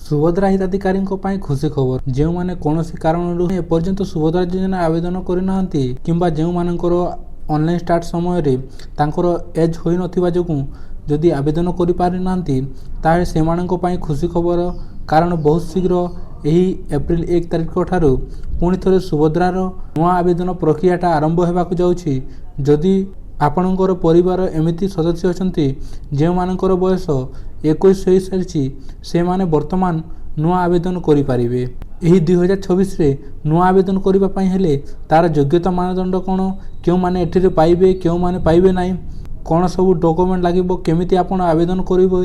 सुभद्रा हिताधिकारीଙ୍କ ପାଇଁ ଖୁସି ଖବର। ଯେଉଁମାନେ କୌଣସି କାରଣରୁ ଏପର୍ଯ୍ୟନ୍ତ ସୁଭଦ୍ରା ଯୋଜନା ଆବେଦନ କରିନାହାନ୍ତି କିମ୍ବା ଯେଉଁମାନଙ୍କର ଅନଲାଇନ୍ ଷ୍ଟାର୍ଟ ସମୟରେ ତାଙ୍କର ଏଜ୍ ହୋଇନଥିବା ଯୋଗୁଁ ଯଦି ଆବେଦନ କରିପାରିନାହାନ୍ତି ତାହେଲେ ସେମାନଙ୍କ ପାଇଁ ଖୁସି ଖବର। କାରଣ ବହୁତ ଶୀଘ୍ର ଏହି ଏପ୍ରିଲ 1 ତାରିଖ ଠାରୁ ପୁଣି ଥରେ ସୁଭଦ୍ରାର ନୂଆ ଆବେଦନ ପ୍ରକ୍ରିୟାଟା ଆରମ୍ଭ ହେବାକୁ ଯାଉଛି। ଯଦି ଆପଣଙ୍କର ପରିବାର ଏମିତି ସଦସ୍ୟ ଅଛନ୍ତି ଯେଉଁମାନଙ୍କର ବୟସ 21 ହୋଇସାରିଛି ସେମାନେ ବର୍ତ୍ତମାନ ନୂଆ ଆବେଦନ କରିପାରିବେ। ଏହି 2026ରେ ନୂଆ ଆବେଦନ କରିବା ପାଇଁ ହେଲେ ତା'ର ଯୋଗ୍ୟତା ମାନଦଣ୍ଡ କ'ଣ, କେଉଁମାନେ ଏଥିରେ ପାଇବେ କେଉଁମାନେ ପାଇବେ ନାହିଁ, କ'ଣ ସବୁ ଡକୁମେଣ୍ଟ ଲାଗିବ, କେମିତି ଆପଣ ଆବେଦନ କରିବେ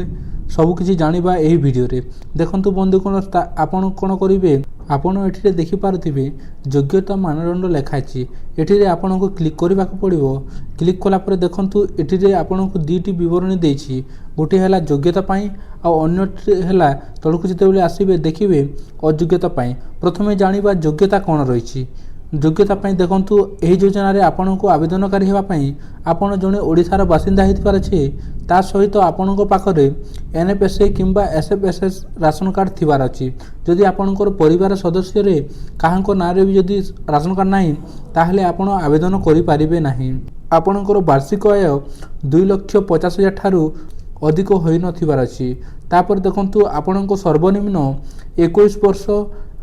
ସବୁକିଛି ଜାଣିବା ଏହି ଭିଡ଼ିଓରେ। ଦେଖନ୍ତୁ ବନ୍ଧୁଗଣ, ଆପଣ କ'ଣ କରିବେ, ଆପଣ ଏଠିରେ ଦେଖିପାରୁଥିବେ ଯୋଗ୍ୟତା ମାନଦଣ୍ଡ ଲେଖା ଅଛି। ଏଠିରେ ଆପଣଙ୍କୁ କ୍ଲିକ୍ କରିବାକୁ ପଡ଼ିବ। କ୍ଲିକ୍ କଲା ପରେ ଦେଖନ୍ତୁ ଏଠିରେ ଆପଣଙ୍କୁ ଦୁଇଟି ବିବରଣୀ ଦେଇଛି। ଗୋଟିଏ ହେଲା ଯୋଗ୍ୟତା ପାଇଁ ଆଉ ଅନ୍ୟଟି ହେଲା ତଳକୁ ଯେତେବେଳେ ଆସିବେ ଦେଖିବେ ଅଯୋଗ୍ୟତା ପାଇଁ। ପ୍ରଥମେ ଜାଣିବା ଯୋଗ୍ୟତା କ'ଣ ରହିଛି। ଯୋଗ୍ୟତା ପାଇଁ ଦେଖନ୍ତୁ ଏହି ଯୋଜନାରେ ଆପଣଙ୍କୁ ଆବେଦନକାରୀ ହେବା ପାଇଁ ଆପଣ ଜଣେ ଓଡ଼ିଶାର ବାସିନ୍ଦା ହୋଇଥିବାର ଅଛି। ତା ସହିତ ଆପଣଙ୍କ ପାଖରେ NFSA କିମ୍ବା SFSS ରାସନ କାର୍ଡ଼ ଥିବାର ଅଛି। ଯଦି ଆପଣଙ୍କର ପରିବାର ସଦସ୍ୟରେ କାହାଙ୍କ ନାଁରେ ବି ଯଦି ରାସନ କାର୍ଡ଼ ନାହିଁ ତାହେଲେ ଆପଣ ଆବେଦନ କରିପାରିବେ ନାହିଁ। ଆପଣଙ୍କର ବାର୍ଷିକ ଆୟ 2,50,000 ଠାରୁ ଅଧିକ ହୋଇନଥିବାର ଅଛି। ତାପରେ ଦେଖନ୍ତୁ ଆପଣଙ୍କ ସର୍ବନିମ୍ନ 21 ବର୍ଷ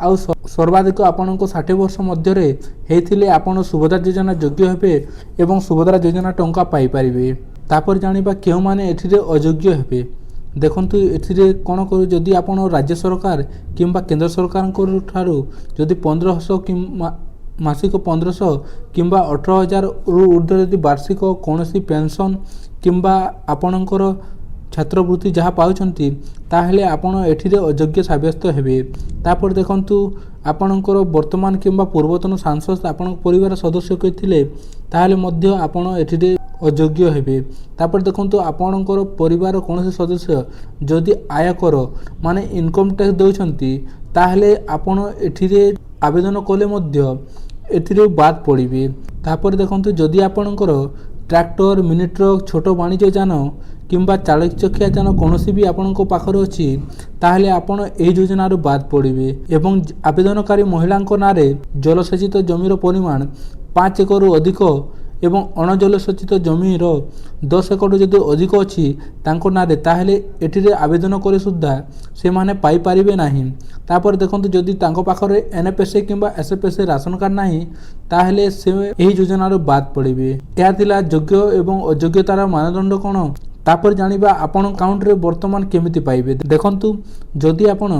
ଆଉ ସର୍ବାଧିକ ଆପଣଙ୍କ 60 ବର୍ଷ ମଧ୍ୟରେ ହେଇଥିଲେ ଆପଣ ସୁଭଦ୍ରା ଯୋଜନା ଯୋଗ୍ୟ ହେବେ ଏବଂ ସୁଭଦ୍ରା ଯୋଜନା ଟଙ୍କା ପାଇପାରିବେ। ତାପରେ ଜାଣିବା କେଉଁମାନେ ଏଥିରେ ଅଯୋଗ୍ୟ ହେବେ। ଦେଖନ୍ତୁ ଏଥିରେ କ'ଣ କରୁ, ଯଦି ଆପଣ ରାଜ୍ୟ ସରକାର କିମ୍ବା କେନ୍ଦ୍ର ସରକାରଙ୍କ ଠାରୁ ଯଦି 1500 କିମ୍ବା ମାସିକ 1500 କିମ୍ବା 18,000ରୁ ଉର୍ଦ୍ଧ୍ୱ ଯଦି ବାର୍ଷିକ କୌଣସି ପେନ୍ସନ୍ କିମ୍ବା ଆପଣଙ୍କର ଛାତ୍ରବୃତ୍ତି ଯାହା ପାଉଛନ୍ତି ତାହେଲେ ଆପଣ ଏଠିରେ ଅଯୋଗ୍ୟ ସାବ୍ୟସ୍ତ ହେବେ। ତାପରେ ଦେଖନ୍ତୁ ଆପଣଙ୍କର ବର୍ତ୍ତମାନ କିମ୍ବା ପୂର୍ବତନ ସାଂସଦ ଆପଣଙ୍କ ପରିବାର ସଦସ୍ୟ ଥିଲେ ତାହେଲେ ମଧ୍ୟ ଆପଣ ଏଠିରେ ଅଯୋଗ୍ୟ ହେବେ। ତାପରେ ଦେଖନ୍ତୁ ଆପଣଙ୍କର ପରିବାର କୌଣସି ସଦସ୍ୟ ଯଦି ଆୟକର ମାନେ ଇନକମ୍ ଟ୍ୟାକ୍ସ ଦେଉଛନ୍ତି ତାହେଲେ ଆପଣ ଏଠିରେ ଆବେଦନ କଲେ ମଧ୍ୟ ଏଥିରେ ବାଦ ପଡ଼ିବେ। ତାପରେ ଦେଖନ୍ତୁ ଯଦି ଆପଣଙ୍କର ଟ୍ରାକ୍ଟର, ମିନି ଟ୍ରକ୍, ଛୋଟ ବାଣିଜ୍ୟ ଯାନ କିମ୍ବା 4 ଚକିଆ ଯାନ କୌଣସି ବି ଆପଣଙ୍କ ପାଖରେ ଅଛି ତାହେଲେ ଆପଣ ଏହି ଯୋଜନାରୁ ବାଦ ପଡ଼ିବେ। ଏବଂ ଆବେଦନକାରୀ ମହିଳାଙ୍କ ନାଁରେ ଜଳସେଚିତ ଜମିର ପରିମାଣ 5 ଏକରରୁ ଅଧିକ ଏବଂ ଅଣଜଳସେଚିତ ଜମିର 10 ଏକରରୁ ଯଦି ଅଧିକ ଅଛି ତାଙ୍କ ନାଁରେ ତାହେଲେ ଏଠିରେ ଆବେଦନ କରି ସୁଦ୍ଧା ସେମାନେ ପାଇପାରିବେ ନାହିଁ। ତାପରେ ଦେଖନ୍ତୁ ଯଦି ତାଙ୍କ ପାଖରେ NFSA କିମ୍ବା SFSA ରାସନ କାର୍ଡ଼ ନାହିଁ ତାହେଲେ ସେ ଏହି ଯୋଜନାରୁ ବାଦ ପଡ଼ିବେ। ଏହା ଥିଲା ଯୋଗ୍ୟ ଏବଂ ଅଯୋଗ୍ୟତାର ମାନଦଣ୍ଡ କ'ଣ। ତାପରେ ଜାଣିବା ଆପଣ ଆକାଉଣ୍ଟରେ ବର୍ତ୍ତମାନ କେମିତି ପାଇବେ। ଦେଖନ୍ତୁ ଯଦି ଆପଣ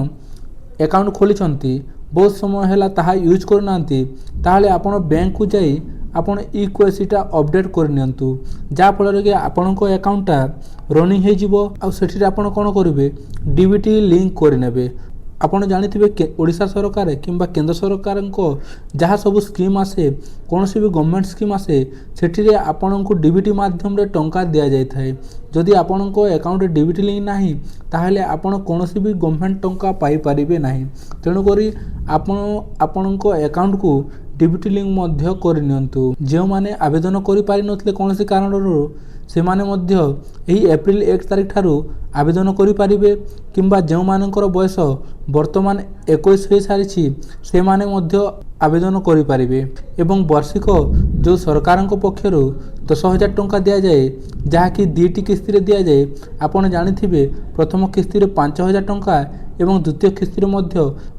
ଆକାଉଣ୍ଟ ଖୋଲିଛନ୍ତି ବହୁତ ସମୟ ହେଲା ତାହା ୟୁଜ୍ କରୁନାହାନ୍ତି ତାହେଲେ ଆପଣ ବ୍ୟାଙ୍କକୁ ଯାଇ ଆପଣ EKYCଟା ଅପଡ଼େଟ୍ କରିନିଅନ୍ତୁ, ଯାହାଫଳରେ କି ଆପଣଙ୍କ ଆକାଉଣ୍ଟଟା ରନିଂ ହେଇଯିବ। ଆଉ ସେଠିରେ ଆପଣ କ'ଣ କରିବେ, DBT ଲିଙ୍କ କରିନେବେ। ଆପଣ ଜାଣିଥିବେ ଓଡ଼ିଶା ସରକାର କିମ୍ବା କେନ୍ଦ୍ର ସରକାରଙ୍କ ଯାହା ସବୁ ସ୍କିମ୍ ଆସେ, କୌଣସି ବି ଗଭର୍ଣ୍ଣମେଣ୍ଟ ସ୍କିମ୍ ଆସେ ସେଠିରେ ଆପଣଙ୍କୁ DBT ମାଧ୍ୟମରେ ଟଙ୍କା ଦିଆଯାଇଥାଏ। ଯଦି ଆପଣଙ୍କ ଆକାଉଣ୍ଟରେ DBT ଲିଙ୍କ ନାହିଁ ତାହେଲେ ଆପଣ କୌଣସି ବି ଗଭର୍ଣ୍ଣମେଣ୍ଟ ଟଙ୍କା ପାଇପାରିବେ ନାହିଁ। ତେଣୁକରି ଆପଣ ଆପଣଙ୍କ ଆକାଉଣ୍ଟକୁ DBT ଲିଙ୍କ ମଧ୍ୟ କରିନିଅନ୍ତୁ। ଯେଉଁମାନେ ଆବେଦନ କରିପାରିନଥିଲେ କୌଣସି କାରଣରୁ ସେମାନେ ମଧ୍ୟ ଏହି ଏପ୍ରିଲ 1 ତାରିଖ ଠାରୁ ଆବେଦନ କରିପାରିବେ କିମ୍ବା ଯେଉଁମାନଙ୍କର ବୟସ ବର୍ତ୍ତମାନ 21 ହୋଇସାରିଛି ସେମାନେ ମଧ୍ୟ ଆବେଦନ କରିପାରିବେ। ଏବଂ ବାର୍ଷିକ ଯେଉଁ ସରକାରଙ୍କ ପକ୍ଷରୁ 10,000 ଟଙ୍କା ଦିଆଯାଏ ଯାହାକି 2ଟି କିସ୍ତିରେ ଦିଆଯାଏ। ଆପଣ ଜାଣିଥିବେ ପ୍ରଥମ କିସ୍ତିରେ 5,000 ଟଙ୍କା ଏବଂ ଦ୍ୱିତୀୟ କିସ୍ତିରେ ମଧ୍ୟ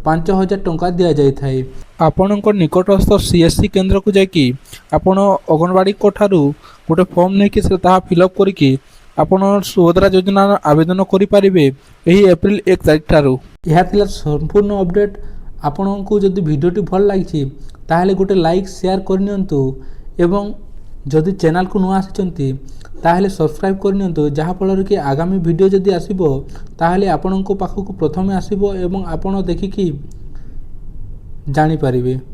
5,000 ଟଙ୍କା ଦିଆଯାଇଥାଏ। ଆପଣଙ୍କ ନିକଟସ୍ଥ CSC କେନ୍ଦ୍ରକୁ ଯାଇକି ଆପଣ ଅଙ୍ଗନବାଡ଼ିଙ୍କ ଠାରୁ ଗୋଟେ ଫର୍ମ ନେଇକି ତାହା ଫିଲ୍ଅପ୍ କରିକି ଆପଣ ସୁଭଦ୍ରା ଯୋଜନାର ଆବେଦନ କରିପାରିବେ ଏହି ଏପ୍ରିଲ 1 ତାରିଖ ଠାରୁ। ଏହା ଥିଲା ସମ୍ପୂର୍ଣ୍ଣ ଅପଡ଼େଟ୍। ଆପଣଙ୍କୁ ଯଦି ଭିଡ଼ିଓଟି ଭଲ ଲାଗିଛି ତାହେଲେ ଗୋଟେ ଲାଇକ୍ ସେୟାର କରିନିଅନ୍ତୁ ଏବଂ ଯଦି ଚ୍ୟାନେଲକୁ ନୂଆ ଆସିଛନ୍ତି ତାହେଲେ ସବସ୍କ୍ରାଇବ୍ କରିନିଅନ୍ତୁ, ଯାହାଫଳରେ କି ଆଗାମୀ ଭିଡ଼ିଓ ଯଦି ଆସିବ ତାହେଲେ ଆପଣଙ୍କ ପାଖକୁ ପ୍ରଥମେ ଆସିବ ଏବଂ ଆପଣ ଦେଖିକି ଜାଣିପାରିବେ।